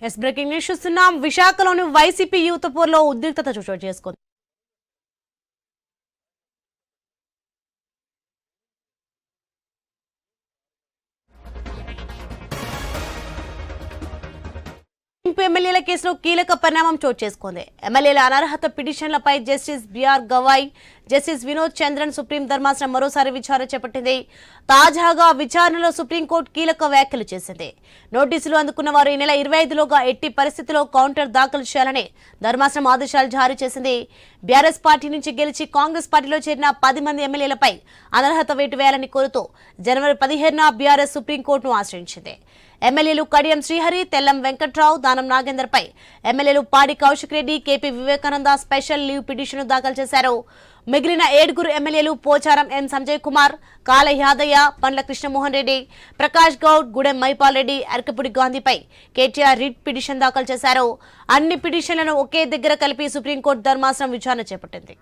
Breaking news చూస్తున్నాం. విశాఖలోని YCP youth పోర్లో ఉద్రిక్తత చోటు చేసుకుంది. ఎమ్మెల్యేల కేసులో కీలక పరిణామం చోటు చేసుకుంది. ఎమ్మెల్యేల అనర్హత పిటిషన్లపై justice B R Gavai, justice Vinod Chandran supreme ధర్మాసనం మరోసారి విచారణ చేపట్టింది. తాజాగా విచారణలో సుప్రీంకోర్టు కీలక వ్యాఖ్యలు చేసింది. నోటీసులు అందుకున్న వారు ఈ నెల 25లోగా ఎట్టి పరిస్థితిలో కౌంటర్ దాఖలు చేయాలని ధర్మాసనం ఆదేశాలు జారీ చేసింది. బీఆర్ఎస్ పార్టీ నుంచి గెలిచి కాంగ్రెస్ పార్టీలో చేరిన 10 మంది ఎమ్మెల్యేలపై అనర్హత వేటు వేయాలని కోరుతూ జనవరి 15న బీఆర్ఎస్ సుప్రీంకోర్టును ఆశ్రయించింది. ఎమ్మెల్యేలు కడియం శ్రీహరి, తెల్లం వెంకట్రావు, దానం నాగేందర్పై ఎమ్మెల్యేలు పాడి Kaushik Reddy, KP Vivekananda special leave petition దాఖలు చేశారు. మిగిలిన 7 ఎమ్మెల్యేలు పోచారం ఎన్ సంజయ్ కుమార్, కాల యాదయ్య, పండ్ల కృష్ణమోహన్ రెడ్డి, ప్రకాష్ గౌడ్, గూడెం మైపాల్ రెడ్డి, అరకపూడి గాంధీపై కేటీఆర్ రిట్ పిటిషన్ దాఖలు చేశారు. అన్ని పిటిషన్లను ఒకే దగ్గర కలిపి సుప్రీంకోర్టు ధర్మాసనం విచారణ చేపట్టింది.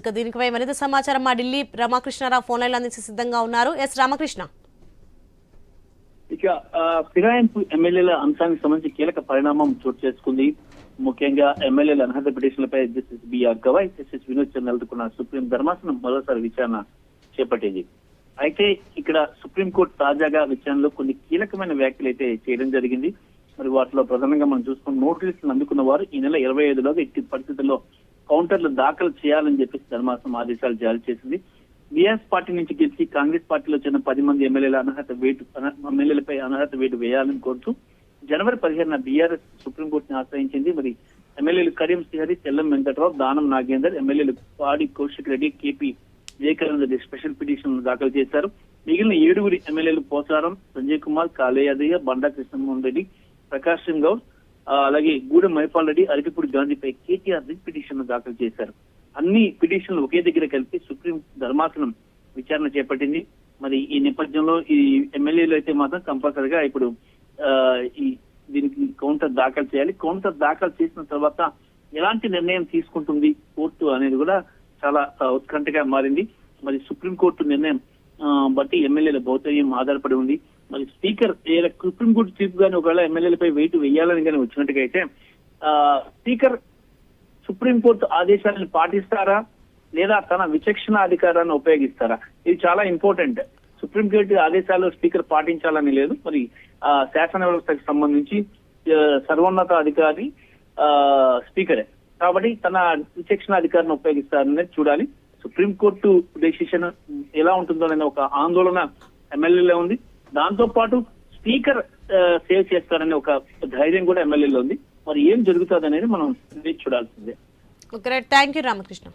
ఇక దీనిపై మరింత సమాచారం మా ఢిల్లీ రామకృష్ణారావు ఫోన్ లైన్ అందించి సిద్ధంగా ఉన్నారు. ఎస్ రామకృష్ణ. ఇక ఫిరాయింపు ఎమ్మెల్యేల అంశానికి సంబంధించి కీలక పరిణామం చోటు చేసుకుంది. ముఖ్యంగా ఎమ్మెల్యేల అనర్హత పిటిషన్లపై justice B R Gavai, justice Vinod Chandran నెలకొన్న సుప్రీం ధర్మాసనం మరోసారి విచారణ చేపట్టింది. అయితే ఇక్కడ సుప్రీంకోర్టు తాజాగా విచారణలో కొన్ని కీలకమైన వ్యాఖ్యలు అయితే చేయడం జరిగింది. మరి వాటిలో ప్రధానంగా మనం చూసుకున్న నోటీసులు అందుకున్న వారు ఈ నెల 25లోగా ఎట్టి పరిస్థితుల్లో కౌంటర్లు దాఖలు చేయాలని చెప్పేసి ధర్మాసనం ఆదేశాలు జారీ చేసింది. బీఆర్ఎస్ పార్టీ నుంచి గెలిచి కాంగ్రెస్ పార్టీలో వచ్చిన 10 మంది ఎమ్మెల్యేలపై అనర్హత వేటు వేయాలని కోరుతూ జనవరి 15న బీఆర్ఎస్ సుప్రీంకోర్టుని ఆశ్రయించింది. మరి ఎమ్మెల్యేలు కడియం శ్రీహరి, తెల్లం వెంకట్రావు, దానం నాగేందర్, ఎమ్మెల్యేలు పాడి Kaushik Reddy, KP Vivekananda Reddy special petition దాఖలు చేశారు. మిగిలిన 7 ఎమ్మెల్యేలు పోచారం సంజయ్ కుమార్, కాలే యాదయ్య, బండా కృష్ణమోహన్ రెడ్డి, ప్రకాష్ సింగ్ గౌడ్, అలాగే గూడెం మైపాల్ రెడ్డి, అరకపూడి గాంధీపై కేటీఆర్ రిట్ పిటిషన్ దాఖలు చేశారు. అన్ని పిటిషన్లు ఒకే దగ్గర కలిపి సుప్రీం ధర్మాసనం విచారణ చేపట్టింది. మరి ఈ నేపథ్యంలో ఈ ఎమ్మెల్యేలు అయితే మాత్రం కంపల్సరిగా ఇప్పుడు దీనికి కౌంటర్ దాఖలు చేయాలి. కౌంటర్ దాఖలు చేసిన తర్వాత ఎలాంటి నిర్ణయం తీసుకుంటుంది కోర్టు అనేది కూడా చాలా ఉత్కంఠగా మారింది. మరి సుప్రీంకోర్టు నిర్ణయం బట్టి ఎమ్మెల్యేల భౌతవ్యం ఆధారపడి ఉంది. మరి స్పీకర్ సుప్రీంకోర్టు తీర్పు కానీ ఒకవేళ ఎమ్మెల్యేలపై వేటు వేయాలని కానీ వచ్చినట్టుగా అయితే స్పీకర్ సుప్రీంకోర్టు ఆదేశాలను పాటిస్తారా లేదా తన విచక్షణ అధికారాన్ని ఉపయోగిస్తారా? ఇది చాలా ఇంపార్టెంట్. సుప్రీంకోర్టు ఆదేశాలు స్పీకర్ పాటించాలని లేదు. మరి శాసన వ్యవస్థకు సంబంధించి సర్వోన్నత అధికారి స్పీకరే కాబట్టి తన విచక్షణ అధికారాన్ని ఉపయోగిస్తారనేది చూడాలి. సుప్రీంకోర్టు డెసిషన్ ఎలా ఉంటుందో అనే ఒక ఆందోళన ఎమ్మెల్యేలో ఉంది. దాంతో పాటు స్పీకర్ సేవ్ చేస్తారనే ఒక ధైర్యం కూడా ఎమ్మెల్యేలో ఉంది. మరి ఏం జరుగుతుంది అనేది మనం చూడాల్సిందే. Thank you Ramakrishna.